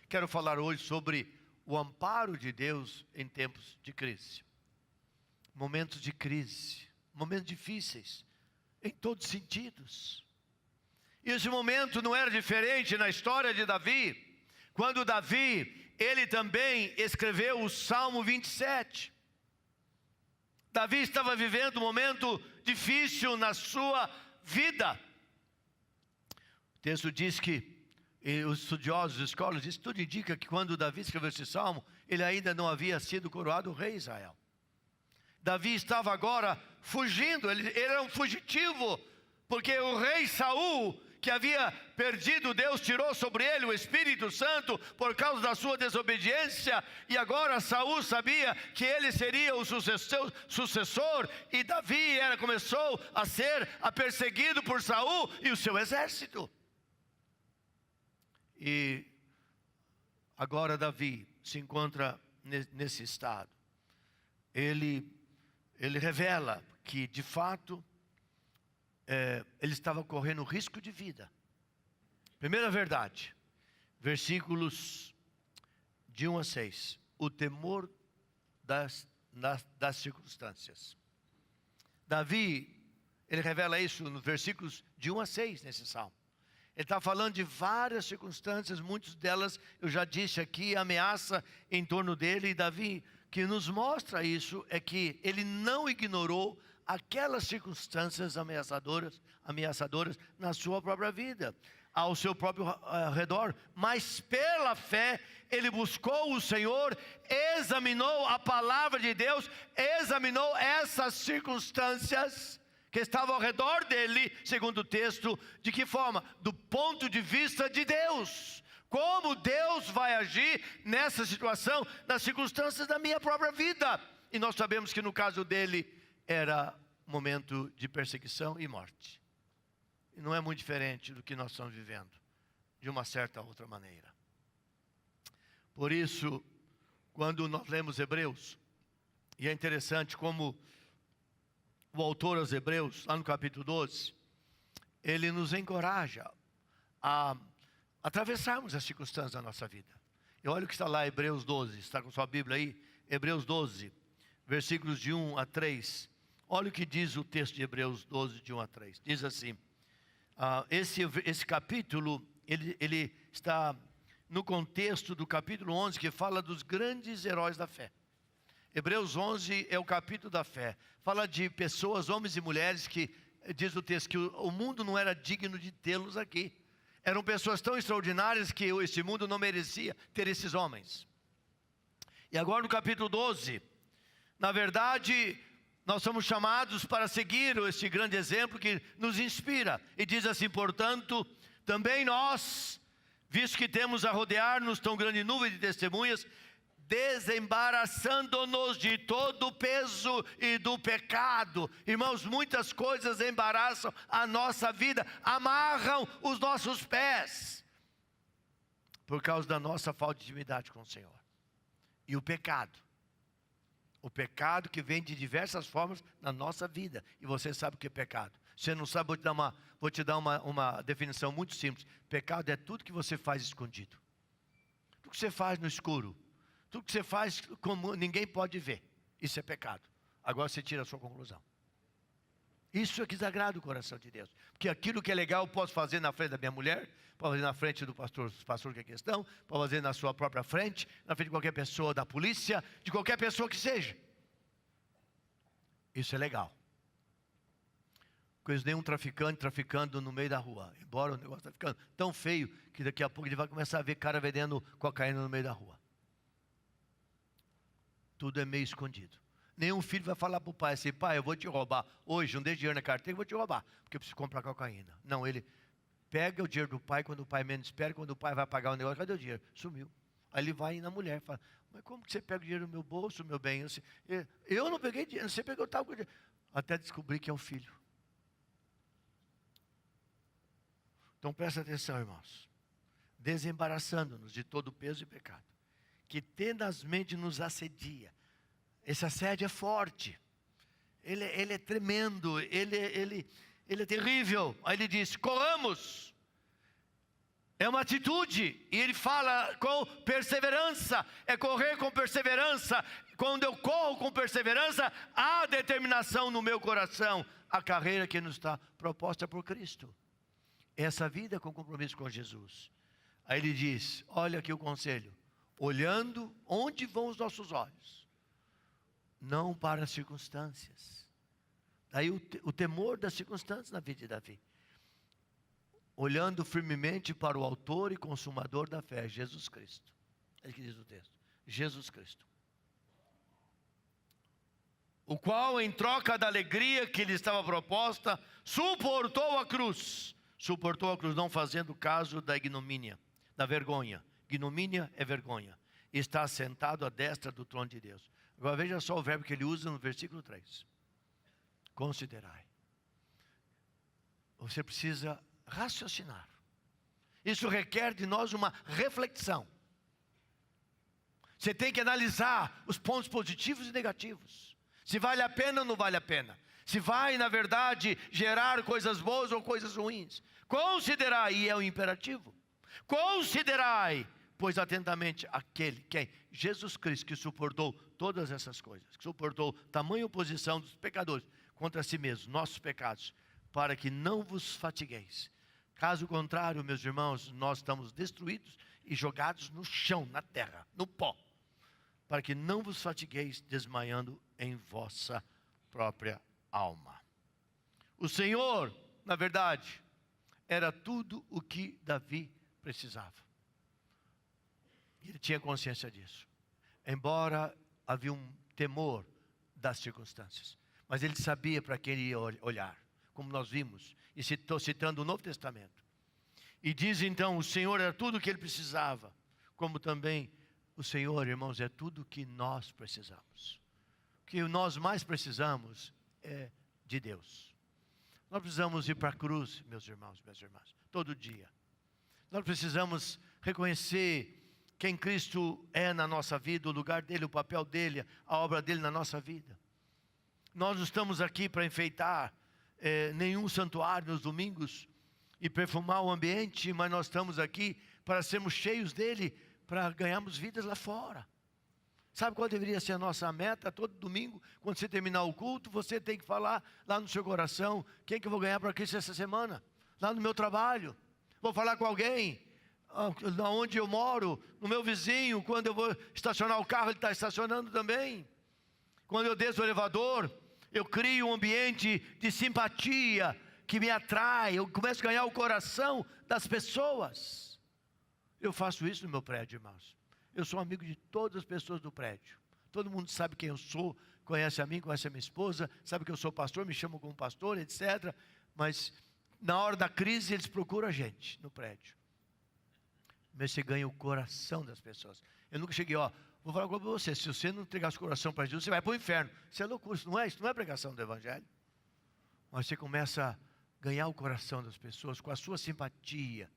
quero falar hoje sobre o amparo de Deus em tempos de crise. Momentos de crise, momentos difíceis, em todos os sentidos. E esse momento não era diferente na história de Davi, quando Davi, ele também escreveu o Salmo 27. Davi estava vivendo um momento difícil na sua vida. O texto diz que, e os estudiosos de escolas dizem, tudo indica que quando Davi escreveu esse salmo, ele ainda não havia sido coroado rei de Israel. Davi estava agora fugindo, ele era um fugitivo, porque o rei Saul, que havia perdido, Deus tirou sobre ele o Espírito Santo por causa da sua desobediência, e agora Saul sabia que ele seria o sucessor, e Davi começou a ser perseguido por Saul e o seu exército. E agora Davi se encontra nesse estado. Ele revela que de fato ele estava correndo risco de vida. Primeira verdade, versículos de 1 a 6. O temor das circunstâncias. Davi, ele revela isso nos versículos de 1 a 6 nesse salmo. Ele está falando de várias circunstâncias, muitas delas eu já disse aqui, ameaça em torno dele. E Davi, que nos mostra isso, é que ele não ignorou aquelas circunstâncias ameaçadoras na sua própria vida, ao seu próprio redor, mas pela fé ele buscou o Senhor, examinou a palavra de Deus, examinou essas circunstâncias que estavam ao redor dele, segundo o texto. De que forma? Do ponto de vista de Deus. Como Deus vai agir nessa situação, nas circunstâncias da minha própria vida. E nós sabemos que no caso dele era momento de perseguição e morte. E não é muito diferente do que nós estamos vivendo, de uma certa outra maneira. Por isso, quando nós lemos Hebreus, e é interessante como o autor aos Hebreus, lá no capítulo 12, ele nos encoraja a atravessarmos as circunstâncias da nossa vida. E olha o que está lá, Hebreus 12, está com sua Bíblia aí? Hebreus 12, versículos de 1 a 3. Olha o que diz o texto de Hebreus 12, de 1 a 3. Diz assim, esse capítulo, ele está no contexto do capítulo 11, que fala dos grandes heróis da fé. Hebreus 11 é o capítulo da fé. Fala de pessoas, homens e mulheres que, diz o texto, que o mundo não era digno de tê-los aqui. Eram pessoas tão extraordinárias que este mundo não merecia ter esses homens. E agora no capítulo 12, na verdade, nós somos chamados para seguir este grande exemplo que nos inspira. E diz assim, portanto, também nós, visto que temos a rodear-nos tão grande nuvem de testemunhas, desembaraçando-nos de todo o peso e do pecado. Irmãos, muitas coisas embaraçam a nossa vida, amarram os nossos pés, por causa da nossa falta de intimidade com o Senhor. E o pecado que vem de diversas formas na nossa vida. E você sabe o que é pecado. Você não sabe, vou te dar uma definição muito simples. Pecado é tudo que você faz escondido, tudo que você faz no escuro, tudo que você faz como ninguém pode ver. Isso é pecado. Agora você tira a sua conclusão. Isso é que desagrada o coração de Deus. Porque aquilo que é legal eu posso fazer na frente da minha mulher, posso fazer na frente do pastor que aqui estão, posso fazer na sua própria frente, na frente de qualquer pessoa da polícia, de qualquer pessoa que seja. Isso é legal. Coisa nenhum traficante traficando no meio da rua. Embora o negócio está ficando tão feio que daqui a pouco ele vai começar a ver cara vendendo cocaína no meio da rua. Tudo é meio escondido. Nenhum filho vai falar para o pai assim, pai, eu vou te roubar. Hoje, não deixe dinheiro na carteira, eu vou te roubar, porque eu preciso comprar cocaína. Não, ele pega o dinheiro do pai quando o pai menos espera, quando o pai vai pagar o negócio, cadê o dinheiro? Sumiu. Aí ele vai na mulher e fala, mas como que você pega o dinheiro do meu bolso, meu bem? Eu não peguei dinheiro, você pegou tal coisa. Até descobrir que é o filho. Então presta atenção, irmãos. Desembaraçando-nos de todo o peso e pecado, que tenazmente nos assedia. Esse assédio é forte, ele é tremendo, ele é terrível. Aí ele diz, corramos É uma atitude, e ele fala com perseverança, é correr com perseverança. Quando eu corro com perseverança, há determinação no meu coração, a carreira que nos está proposta por Cristo. Essa vida com compromisso com Jesus. Aí ele diz, olha aqui o conselho, olhando onde vão os nossos olhos, não para as circunstâncias. Daí o temor das circunstâncias na vida de Davi. Olhando firmemente para o autor e consumador da fé, Jesus Cristo. É o que diz o texto. Jesus Cristo. O qual, em troca da alegria que lhe estava proposta, suportou a cruz. Suportou a cruz, não fazendo caso da ignomínia, da vergonha. Ignomínia é vergonha. Está sentado à destra do trono de Deus. Agora veja só o verbo que ele usa no versículo 3. Considerai. Você precisa raciocinar. Isso requer de nós uma reflexão. Você tem que analisar os pontos positivos e negativos. Se vale a pena ou não vale a pena. Se vai, na verdade, gerar coisas boas ou coisas ruins. Considerai, e é o imperativo. Considerai, pois atentamente aquele, quem? Jesus Cristo, que suportou todas essas coisas. Que suportou tamanha oposição dos pecadores contra si mesmo, nossos pecados, para que não vos fatigueis. Caso contrário, meus irmãos, nós estamos destruídos e jogados no chão, na terra, no pó. Para que não vos fatigueis desmaiando em vossa própria alma. O Senhor, na verdade, era tudo o que Davi precisava. Ele tinha consciência disso. Embora havia um temor das circunstâncias. Mas ele sabia para quem ele ia olhar. Como nós vimos. E estou citando o Novo Testamento. E diz então, o Senhor era tudo o que ele precisava. Como também o Senhor, irmãos, é tudo o que nós precisamos. O que nós mais precisamos é de Deus. Nós precisamos ir para a cruz, meus irmãos, minhas irmãs, todo dia. Nós precisamos reconhecer quem Cristo é na nossa vida, o lugar dele, o papel dele, a obra dele na nossa vida. Nós não estamos aqui para enfeitar nenhum santuário nos domingos e perfumar o ambiente, mas nós estamos aqui para sermos cheios dele, para ganharmos vidas lá fora. Sabe qual deveria ser a nossa meta? Todo domingo, quando você terminar o culto, você tem que falar lá no seu coração, quem que eu vou ganhar para Cristo essa semana? Lá no meu trabalho, vou falar com alguém, onde eu moro, no meu vizinho, quando eu vou estacionar o carro, ele está estacionando também. Quando eu desço o elevador, eu crio um ambiente de simpatia, que me atrai, eu começo a ganhar o coração das pessoas. Eu faço isso no meu prédio, irmãos. Eu sou amigo de todas as pessoas do prédio. Todo mundo sabe quem eu sou, conhece a mim, conhece a minha esposa, sabe que eu sou pastor, me chamam como pastor, etc. Mas na hora da crise eles procuram a gente no prédio. Mas você ganha o coração das pessoas. Eu nunca cheguei, vou falar com você, se você não entregar o coração para Jesus, você vai para o inferno. Isso é loucura, isso não é pregação do Evangelho. Mas você começa a ganhar o coração das pessoas com a sua simpatia,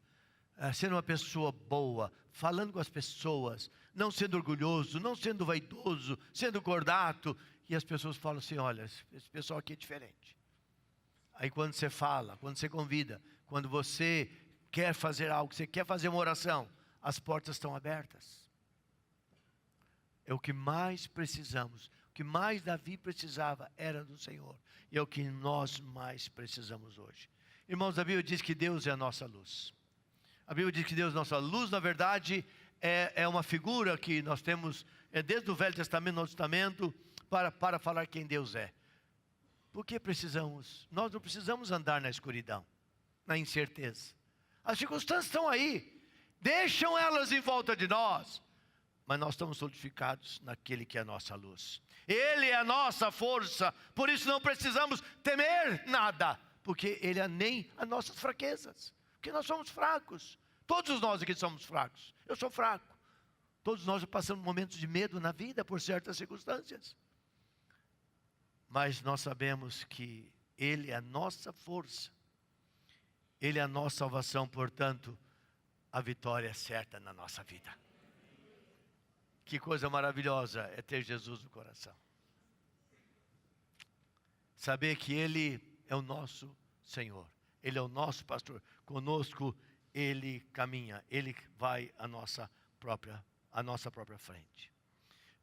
sendo uma pessoa boa, falando com as pessoas, não sendo orgulhoso, não sendo vaidoso, sendo cordato. E as pessoas falam assim, olha, esse pessoal aqui é diferente. Aí quando você fala, quando você convida, quando você quer fazer algo, você quer fazer uma oração, as portas estão abertas. É o que mais precisamos. O que mais Davi precisava era do Senhor. E é o que nós mais precisamos hoje. Irmãos, a Bíblia diz que Deus é a nossa luz. A Bíblia diz que Deus é a nossa luz. Na verdade, é uma figura que nós temos desde o Velho Testamento, Novo Testamento, para falar quem Deus é. Por que precisamos? Nós não precisamos andar na escuridão, na incerteza. As circunstâncias estão aí. Deixam elas em volta de nós. Mas nós estamos solidificados naquele que é a nossa luz. Ele é a nossa força. Por isso não precisamos temer nada. Porque Ele é nem as nossas fraquezas. Porque nós somos fracos. Todos nós aqui somos fracos. Eu sou fraco. Todos nós passamos momentos de medo na vida por certas circunstâncias. Mas nós sabemos que Ele é a nossa força. Ele é a nossa salvação. Portanto, a vitória é certa na nossa vida. Que coisa maravilhosa é ter Jesus no coração. Saber que Ele é o nosso Senhor. Ele é o nosso pastor. Conosco Ele caminha, Ele vai à nossa própria frente.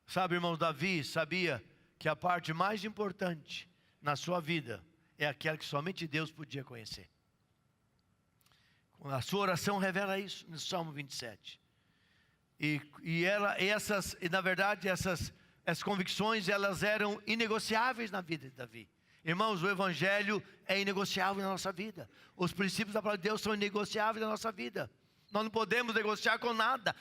Sabe, irmãos, Davi sabia que a parte mais importante na sua vida é aquela que somente Deus podia conhecer. A sua oração revela isso no Salmo 27. Na verdade, essas convicções, elas eram inegociáveis na vida de Davi. Irmãos, o Evangelho é inegociável na nossa vida. Os princípios da palavra de Deus são inegociáveis na nossa vida. Nós não podemos negociar com nada,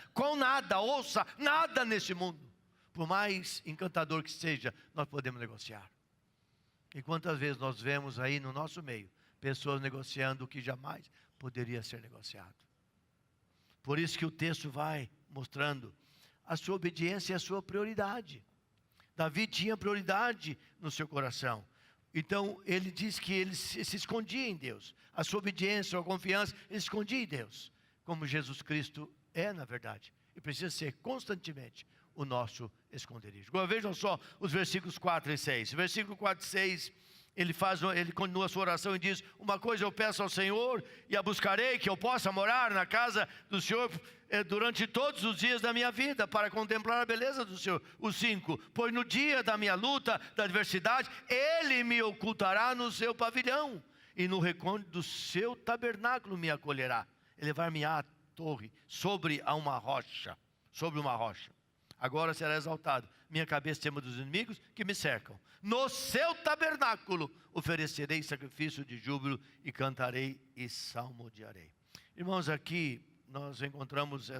ouça, nada neste mundo. Por mais encantador que seja, nós podemos negociar. E quantas vezes nós vemos aí no nosso meio, pessoas negociando o que jamais poderia ser negociado. Por isso que o texto vai mostrando a sua obediência e a sua prioridade. Davi tinha prioridade no seu coração. Então, ele diz que ele se escondia em Deus. A sua obediência, a sua confiança, ele se escondia em Deus. Como Jesus Cristo é, na verdade. E precisa ser constantemente o nosso esconderijo. Agora vejam só os versículos 4 e 6. Versículo 4 e 6, ele continua a sua oração e diz: uma coisa eu peço ao Senhor e a buscarei, que eu possa morar na casa do Senhor durante todos os dias da minha vida, para contemplar a beleza do Senhor. O 5, pois no dia da minha luta, da adversidade, Ele me ocultará no seu pavilhão, e no recôndito do seu tabernáculo me acolherá. Elevar-me-á a torre sobre uma rocha. Agora será exaltado minha cabeça acima dos inimigos que me cercam. No seu tabernáculo oferecerei sacrifício de júbilo e cantarei e salmodiarei. Irmãos, aqui nós encontramos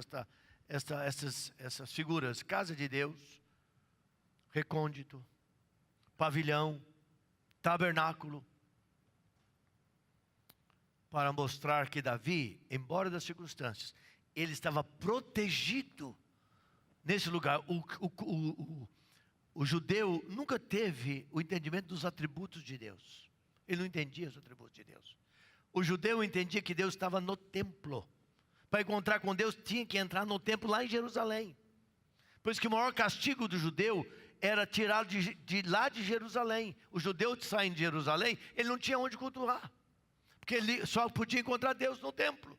essas figuras: casa de Deus, recôndito, pavilhão, tabernáculo, para mostrar que Davi, embora das circunstâncias, ele estava protegido nesse lugar. O judeu nunca teve o entendimento dos atributos de Deus. Ele não entendia os atributos de Deus. O judeu entendia que Deus estava no templo. Para encontrar com Deus, tinha que entrar no templo lá em Jerusalém. Por isso que o maior castigo do judeu era tirá-lo de lá de Jerusalém. O judeu saindo de Jerusalém, ele não tinha onde cultuar, porque ele só podia encontrar Deus no templo.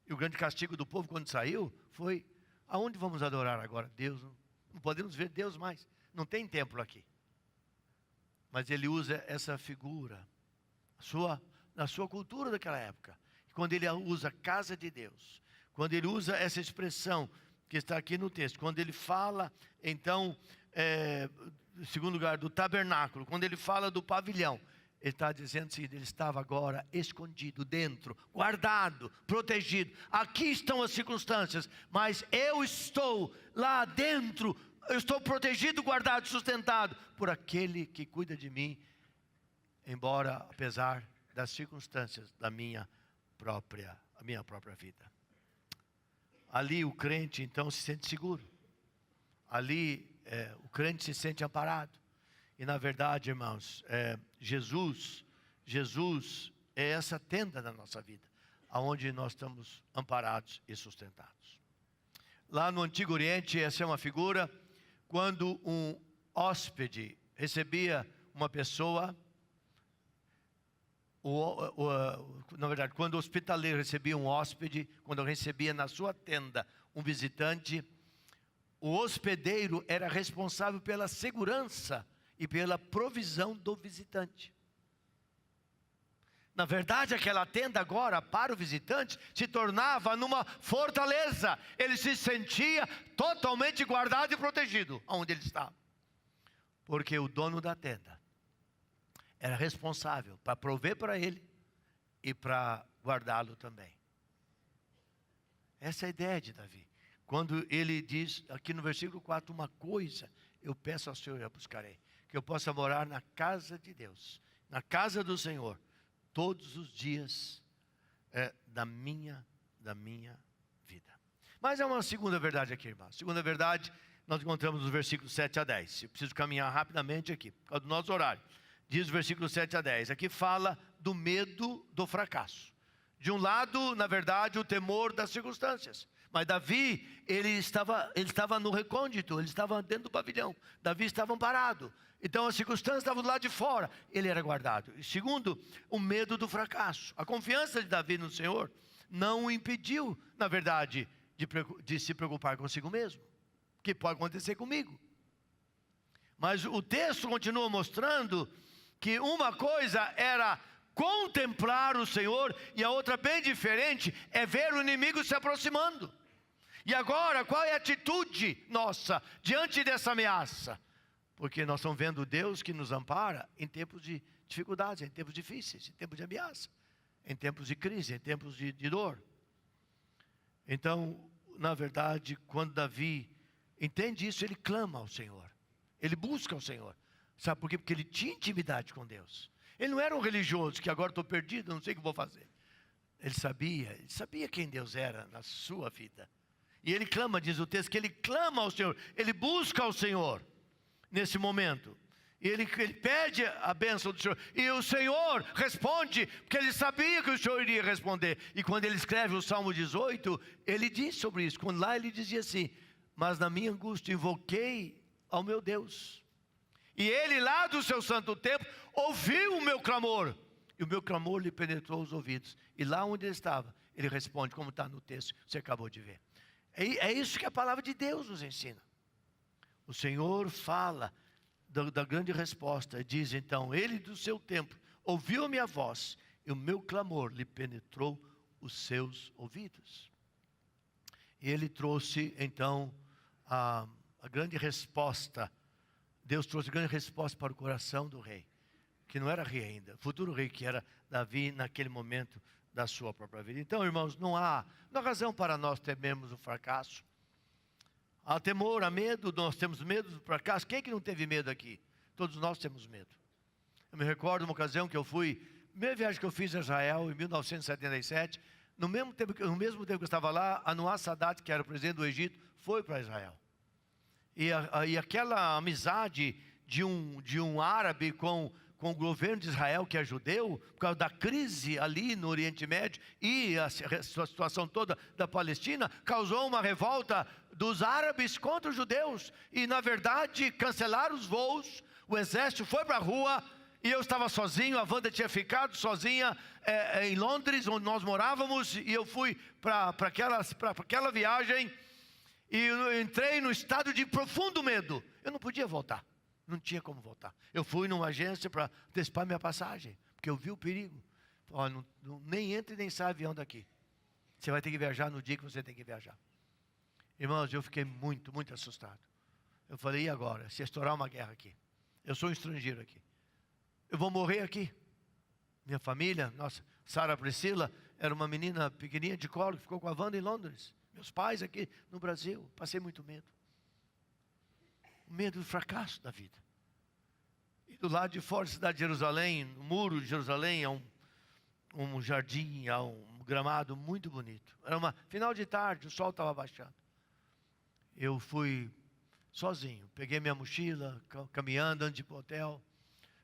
E o grande castigo do povo quando saiu foi: aonde vamos adorar agora? Deus, não podemos ver Deus mais, não tem templo aqui. Mas ele usa essa figura, na sua cultura daquela época. Quando ele usa casa de Deus, quando ele usa essa expressão que está aqui no texto, quando ele fala, então, em segundo lugar, do tabernáculo, quando ele fala do pavilhão, ele está dizendo assim: ele estava agora escondido dentro, guardado, protegido. Aqui estão as circunstâncias, mas eu estou lá dentro, eu estou protegido, guardado, sustentado por aquele que cuida de mim, embora, apesar das circunstâncias da minha própria vida. Ali o crente então se sente seguro. Ali o crente se sente amparado. E na verdade, irmãos, Jesus é essa tenda na nossa vida, aonde nós estamos amparados e sustentados. Lá no Antigo Oriente, essa é uma figura quando um hóspede recebia uma pessoa. Na verdade, quando o hospitaleiro recebia um hóspede, quando recebia na sua tenda um visitante, o hospedeiro era responsável pela segurança e pela provisão do visitante. Na verdade, aquela tenda agora, para o visitante, se tornava numa fortaleza. Ele se sentia totalmente guardado e protegido onde ele estava, porque o dono da tenda era responsável para prover para ele e para guardá-lo também. Essa é a ideia de Davi. Quando ele diz aqui no versículo 4, uma coisa eu peço ao Senhor e a buscarei, que eu possa morar na casa de Deus, na casa do Senhor, todos os dias da minha vida. Mas há uma segunda verdade aqui, irmão. A segunda verdade nós encontramos nos versículos 7 a 10. Eu preciso caminhar rapidamente aqui, por causa do nosso horário. Diz o versículo 7 a 10, aqui fala do medo do fracasso. De um lado, na verdade, o temor das circunstâncias, Mas Davi, ele estava no recôndito, ele estava dentro do pavilhão. Davi estava parado. Então as circunstâncias estavam do lado de fora, ele era guardado. E segundo, o medo do fracasso. A confiança de Davi no Senhor não o impediu, na verdade, de se preocupar consigo mesmo. Que pode acontecer comigo. Mas o texto continua mostrando que uma coisa era contemplar o Senhor e a outra bem diferente é ver o inimigo se aproximando. E agora, qual é a atitude nossa diante dessa ameaça? Porque nós estamos vendo Deus que nos ampara em tempos de dificuldades, em tempos difíceis, em tempos de ameaça, em tempos de crise, em tempos de dor. Então, na verdade, quando Davi entende isso, ele clama ao Senhor. Ele busca o Senhor. Sabe por quê? Porque ele tinha intimidade com Deus. Ele não era um religioso que agora estou perdido, não sei o que vou fazer. Ele sabia quem Deus era na sua vida. E ele clama, diz o texto, que ele clama ao Senhor. Ele busca ao Senhor nesse momento. E ele pede a bênção do Senhor. E o Senhor responde, porque ele sabia que o Senhor iria responder. E quando ele escreve o Salmo 18, ele diz sobre isso. Quando lá ele dizia assim: mas na minha angústia invoquei ao meu Deus. E ele lá do seu santo templo ouviu o meu clamor. E o meu clamor lhe penetrou os ouvidos. E lá onde ele estava, ele responde, como está no texto, você acabou de ver. É isso que a palavra de Deus nos ensina. O Senhor fala da grande resposta. Diz então, ele do seu templo ouviu a minha voz. E o meu clamor lhe penetrou os seus ouvidos. E ele trouxe então a grande resposta. Deus trouxe a grande resposta para o coração do rei, que não era rei ainda, futuro rei que era Davi naquele momento da sua própria vida. Então, irmãos, não há razão para nós temermos o fracasso. Há temor, há medo, nós temos medo do fracasso. Quem é que não teve medo aqui? Todos nós temos medo. Eu me recordo uma ocasião que eu fui, primeira viagem que eu fiz a Israel em 1977, no mesmo tempo que eu estava lá, Anwar Sadat, que era o presidente do Egito, foi para Israel. E aquela amizade de um árabe com o governo de Israel, que é judeu, por causa da crise ali no Oriente Médio e a situação toda da Palestina, causou uma revolta dos árabes contra os judeus. E na verdade cancelaram os voos, o exército foi para a rua, e eu estava sozinho, a Wanda tinha ficado sozinha em Londres, onde nós morávamos, e eu fui para aquela viagem. E eu entrei no estado de profundo medo. Eu não podia voltar. Não tinha como voltar. Eu fui numa agência para antecipar minha passagem, porque eu vi o perigo. Olha, nem entre nem sai avião daqui. Você vai ter que viajar no dia que você tem que viajar. Irmãos, eu fiquei muito, muito assustado. Eu falei, e agora? Se estourar uma guerra aqui? Eu sou um estrangeiro aqui. Eu vou morrer aqui. Minha família, nossa, Sara Priscila, era uma menina pequenininha de colo, que ficou com a Wanda em Londres. Meus pais aqui no Brasil, passei muito medo. O medo do fracasso da vida. E do lado de fora da cidade de Jerusalém, no muro de Jerusalém, há um jardim, há um gramado muito bonito. Era final de tarde, o sol estava baixando. Eu fui sozinho, peguei minha mochila, caminhando antes de ir para o hotel.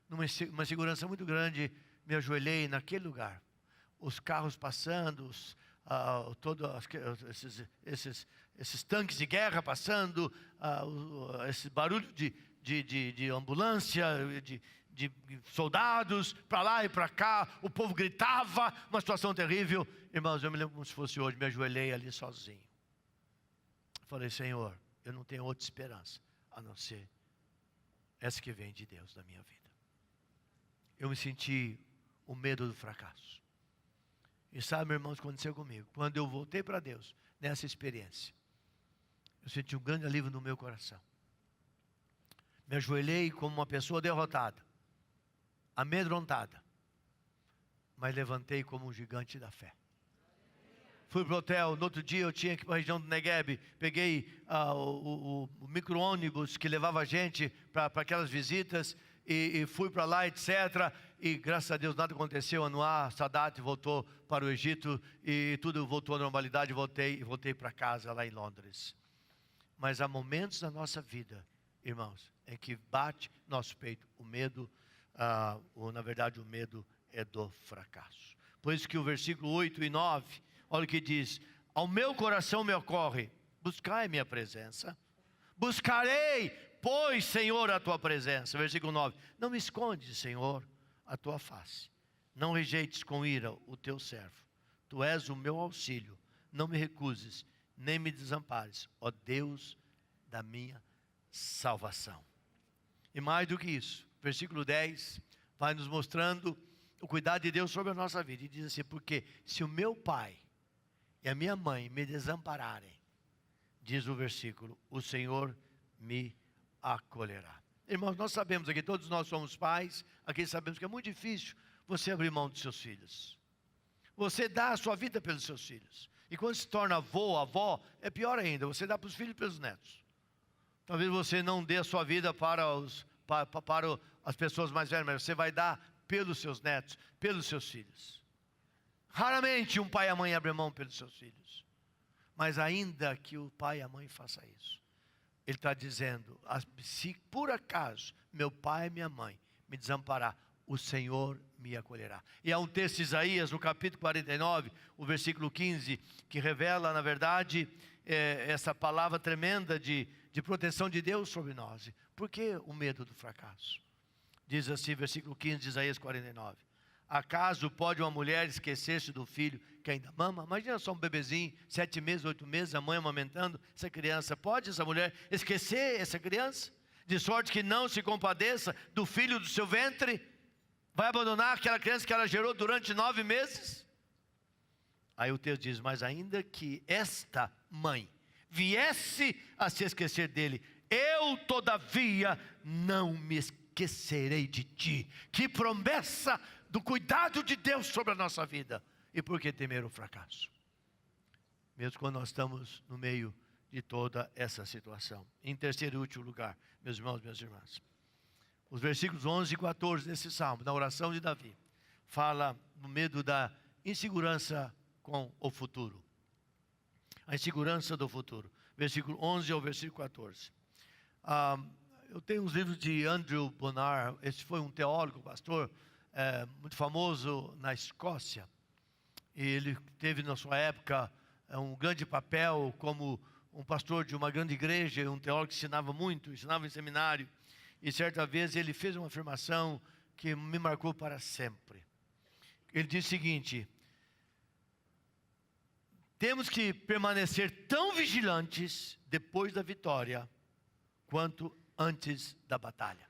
Numa segurança muito grande, me ajoelhei naquele lugar. Os carros passando, esses tanques de guerra passando, esse barulho de ambulância, de soldados, para lá e para cá, o povo gritava, uma situação terrível. Irmãos, eu me lembro como se fosse hoje, me ajoelhei ali sozinho. Falei, Senhor, eu não tenho outra esperança, a não ser essa que vem de Deus na minha vida. Eu me senti o medo do fracasso. E sabe, irmãos, o que aconteceu comigo? Quando eu voltei para Deus, nessa experiência, eu senti um grande alívio no meu coração. Me ajoelhei como uma pessoa derrotada, amedrontada, mas levantei como um gigante da fé. Fui para o hotel, no outro dia eu tinha que ir para a região do Negueb, peguei o micro-ônibus que levava a gente para aquelas visitas, e fui para lá, etc. E graças a Deus nada aconteceu. Anwar Sadat voltou para o Egito e tudo voltou à normalidade. Voltei para casa lá em Londres. Mas há momentos na nossa vida, irmãos, em que bate nosso peito o medo, ou na verdade o medo é do fracasso. Por isso que o versículo 8 e 9, olha o que diz: ao meu coração me ocorre: buscai minha presença. Buscarei, pois, Senhor, a tua presença. Versículo 9: não me escondes, Senhor, a tua face. Não rejeites com ira o teu servo. Tu és o meu auxílio. Não me recuses, nem me desampares, ó Deus da minha salvação. E mais do que isso, versículo 10 vai nos mostrando o cuidado de Deus sobre a nossa vida. E diz assim: porque se o meu pai e a minha mãe me desampararem, diz o versículo, o Senhor me acolherá. Irmãos, nós sabemos aqui, todos nós somos pais, aqui sabemos que é muito difícil você abrir mão dos seus filhos. Você dá a sua vida pelos seus filhos. E quando se torna avô, avó, é pior ainda, você dá para os filhos e para os netos. Talvez você não dê a sua vida para as pessoas mais velhas, mas você vai dar pelos seus netos, pelos seus filhos. Raramente um pai e a mãe abrem mão pelos seus filhos. Mas ainda que o pai e a mãe façam isso, ele está dizendo: se por acaso meu pai e minha mãe me desamparar, o Senhor me acolherá. E há um texto de Isaías, no capítulo 49, o versículo 15, que revela, na verdade, essa palavra tremenda de proteção de Deus sobre nós. Por que o medo do fracasso? Diz assim, versículo 15 de Isaías 49. Acaso pode uma mulher esquecer-se do filho que ainda mama? Imagina só um bebezinho, 7 meses, 8 meses, a mãe amamentando essa criança. Pode essa mulher esquecer essa criança? De sorte que não se compadeça do filho do seu ventre? Vai abandonar aquela criança que ela gerou durante 9 meses? Aí o texto diz: mas ainda que esta mãe viesse a se esquecer dele, eu todavia não me esquecerei de ti. Que promessa do cuidado de Deus sobre a nossa vida. E por que temer o fracasso? Mesmo quando nós estamos no meio de toda essa situação. Em terceiro e último lugar, meus irmãos, minhas irmãs, os versículos 11 e 14 desse salmo, na oração de Davi, fala no medo da insegurança com o futuro. A insegurança do futuro. Versículo 11 ao versículo 14. Eu tenho uns livros de Andrew Bonar. Esse foi um teólogo, pastor, muito famoso na Escócia. E ele teve na sua época um grande papel como um pastor de uma grande igreja, um teólogo que ensinava muito, ensinava em seminário. E certa vez ele fez uma afirmação que me marcou para sempre. Ele disse o seguinte: temos que permanecer tão vigilantes depois da vitória quanto antes da batalha.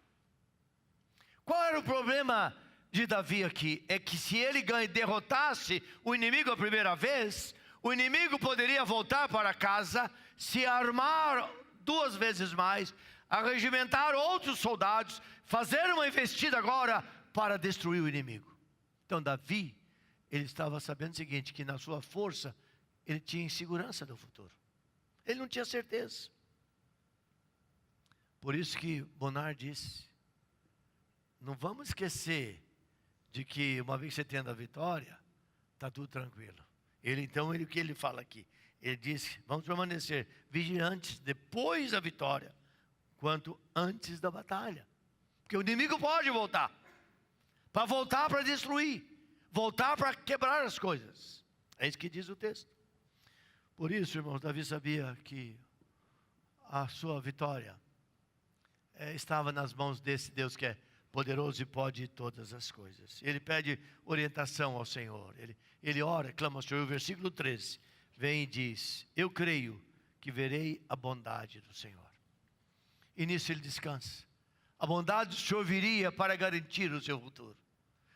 Qual era o problema de Davi aqui? É que se ele derrotasse o inimigo a primeira vez, o inimigo poderia voltar para casa, se armar 2 vezes mais, arregimentar outros soldados, fazer uma investida agora para destruir o inimigo. Então Davi, ele estava sabendo o seguinte, que na sua força, ele tinha insegurança do futuro. Ele não tinha certeza. Por isso que Bonar disse: não vamos esquecer de que uma vez que você tendo a vitória, está tudo tranquilo. O que ele fala aqui? Ele disse: vamos permanecer vigilantes depois da vitória, quanto antes da batalha. Porque o inimigo pode voltar. Para destruir. Voltar para quebrar as coisas. É isso que diz o texto. Por isso, irmãos, Davi sabia que a sua vitória estava nas mãos desse Deus que é poderoso e pode todas as coisas. Ele pede orientação ao Senhor. Ele ora, clama ao Senhor. O versículo 13 vem e diz: eu creio que verei a bondade do Senhor. E nisso ele descansa. A bondade do Senhor viria para garantir o seu futuro,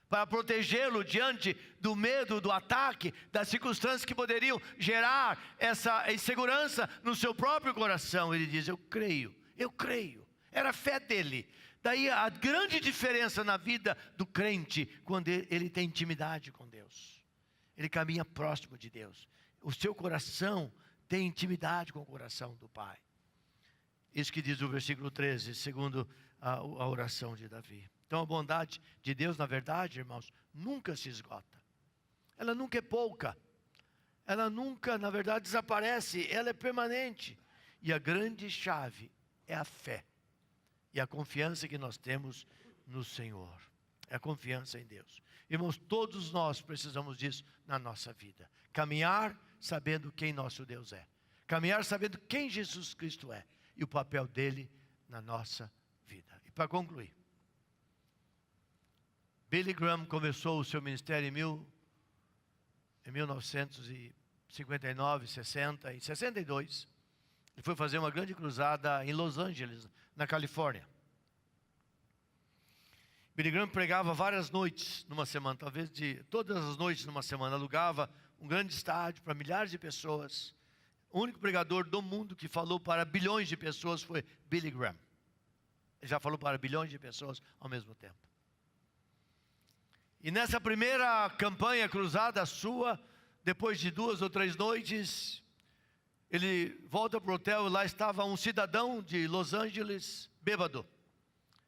para protegê-lo diante do medo, do ataque, das circunstâncias que poderiam gerar essa insegurança no seu próprio coração. Ele diz: eu creio. Era a fé dele. Daí a grande diferença na vida do crente, quando ele tem intimidade com Deus. Ele caminha próximo de Deus. O seu coração tem intimidade com o coração do Pai. Isso que diz o versículo 13, segundo a oração de Davi. Então a bondade de Deus, na verdade, irmãos, nunca se esgota. Ela nunca é pouca. Ela nunca, na verdade, desaparece. Ela é permanente. E a grande chave é a fé. E a confiança que nós temos no Senhor. É a confiança em Deus. Irmãos, todos nós precisamos disso na nossa vida. Caminhar sabendo quem nosso Deus é. Caminhar sabendo quem Jesus Cristo é e o papel dele na nossa vida. E para concluir, Billy Graham começou o seu ministério em 1959, 60 e 62. Ele foi fazer uma grande cruzada em Los Angeles, na Califórnia. Billy Graham pregava várias noites numa semana, talvez de todas as noites numa semana, alugava um grande estádio para milhares de pessoas. O único pregador do mundo que falou para bilhões de pessoas foi Billy Graham. Ele já falou para bilhões de pessoas ao mesmo tempo. E nessa primeira campanha cruzada sua, depois de 2 ou 3 noites, ele volta para o hotel e lá estava um cidadão de Los Angeles, bêbado.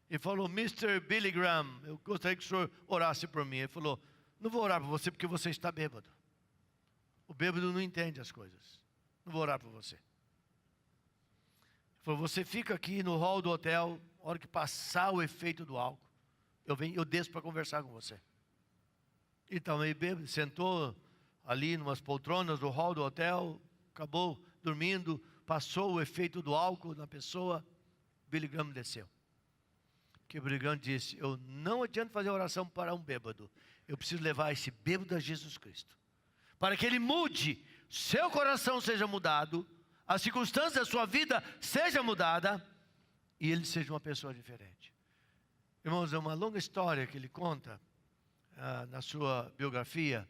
Ele falou: Mr. Billy Graham, eu gostaria que o senhor orasse por mim. Ele falou: não vou orar por você porque você está bêbado. O bêbado não entende as coisas. Não vou orar por você. Ele falou: você fica aqui no hall do hotel, a hora que passar o efeito do álcool, eu desço para conversar com você. Ele estava meio bêbado, sentou ali numas poltronas do hall do hotel, acabou dormindo, passou o efeito do álcool na pessoa, Billy Graham desceu. Porque Billy Graham disse: eu não adianta fazer oração para um bêbado, eu preciso levar esse bêbado a Jesus Cristo, para que ele mude, seu coração seja mudado, as circunstâncias da sua vida seja mudada, e ele seja uma pessoa diferente. Irmãos, é uma longa história que ele conta na sua biografia,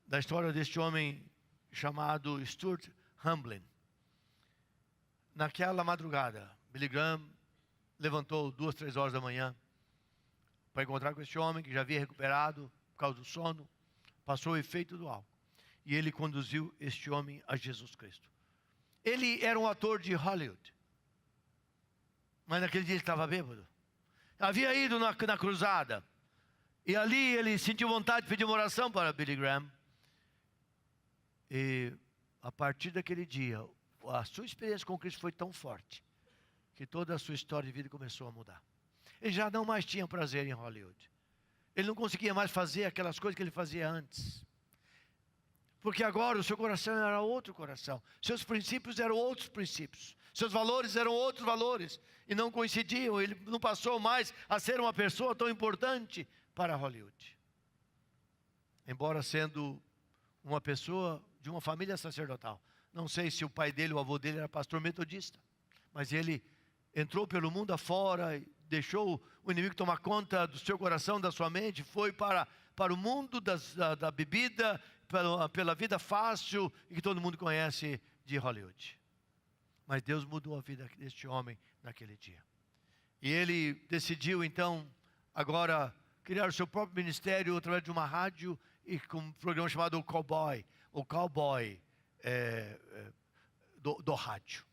da história deste homem chamado Stuart Hamblin. Naquela madrugada, Billy Graham levantou 2, 3 horas da manhã para encontrar com este homem que já havia recuperado por causa do sono, passou o efeito do álcool, e ele conduziu este homem a Jesus Cristo. Ele era um ator de Hollywood, mas naquele dia ele estava bêbado. Havia ido na cruzada, e ali ele sentiu vontade de pedir uma oração para Billy Graham. E a partir daquele dia, a sua experiência com Cristo foi tão forte, que toda a sua história de vida começou a mudar. Ele já não mais tinha prazer em Hollywood. Ele não conseguia mais fazer aquelas coisas que ele fazia antes. Porque agora o seu coração era outro coração. Seus princípios eram outros princípios. Seus valores eram outros valores. E não coincidiam. Ele não passou mais a ser uma pessoa tão importante para Hollywood. Embora sendo uma pessoa de uma família sacerdotal. Não sei se o pai dele, o avô dele era pastor metodista. Mas ele entrou pelo mundo afora e deixou o inimigo tomar conta do seu coração, da sua mente. Foi para o mundo da bebida, pela vida fácil e que todo mundo conhece de Hollywood. Mas Deus mudou a vida deste homem naquele dia. E ele decidiu então agora criar o seu próprio ministério através de uma rádio e com um programa chamado O Cowboy do rádio.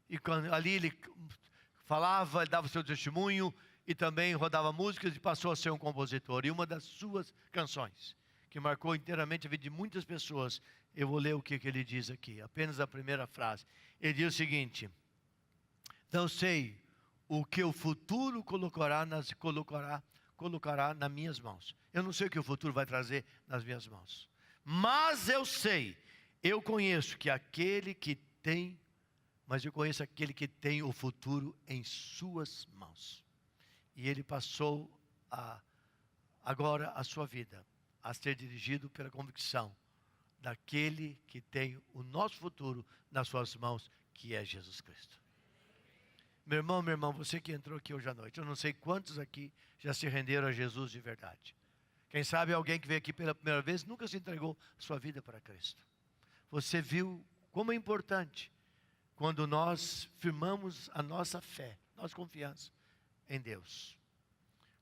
E ali ele falava, ele dava o seu testemunho e também rodava músicas e passou a ser um compositor. E uma das suas canções, que marcou inteiramente a vida de muitas pessoas, eu vou ler o que ele diz aqui, apenas a primeira frase. Ele diz o seguinte: não sei o que o futuro colocará nas minhas mãos. Eu não sei o que o futuro vai trazer nas minhas mãos. Mas eu conheço que aquele que tem, mas eu conheço aquele que tem o futuro em suas mãos. E ele passou agora a sua vida a ser dirigido pela convicção daquele que tem o nosso futuro nas suas mãos, que é Jesus Cristo. Meu irmão, minha irmã, você que entrou aqui hoje à noite, eu não sei quantos aqui já se renderam a Jesus de verdade. Quem sabe alguém que veio aqui pela primeira vez nunca se entregou sua vida para Cristo. Você viu como é importante quando nós firmamos a nossa fé, nossa confiança em Deus.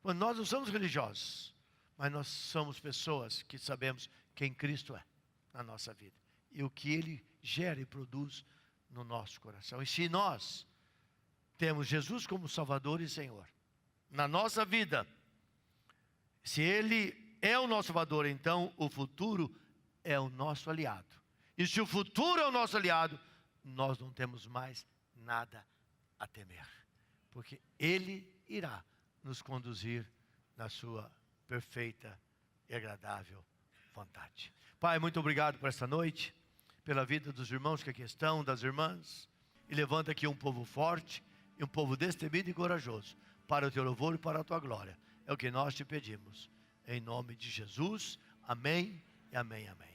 Quando nós não somos religiosos, mas nós somos pessoas que sabemos quem Cristo é na nossa vida e o que Ele gera e produz no nosso coração. E se nós temos Jesus como Salvador e Senhor na nossa vida, se Ele é o nosso Salvador, então o futuro é o nosso aliado. E se o futuro é o nosso aliado, nós não temos mais nada a temer, porque Ele irá nos conduzir na sua perfeita e agradável vontade. Pai, muito obrigado por essa noite, pela vida dos irmãos que aqui estão, das irmãs. E levanta aqui um povo forte, e um povo destemido e corajoso, para o teu louvor e para a tua glória. É o que nós te pedimos. Em nome de Jesus. Amém e amém, amém.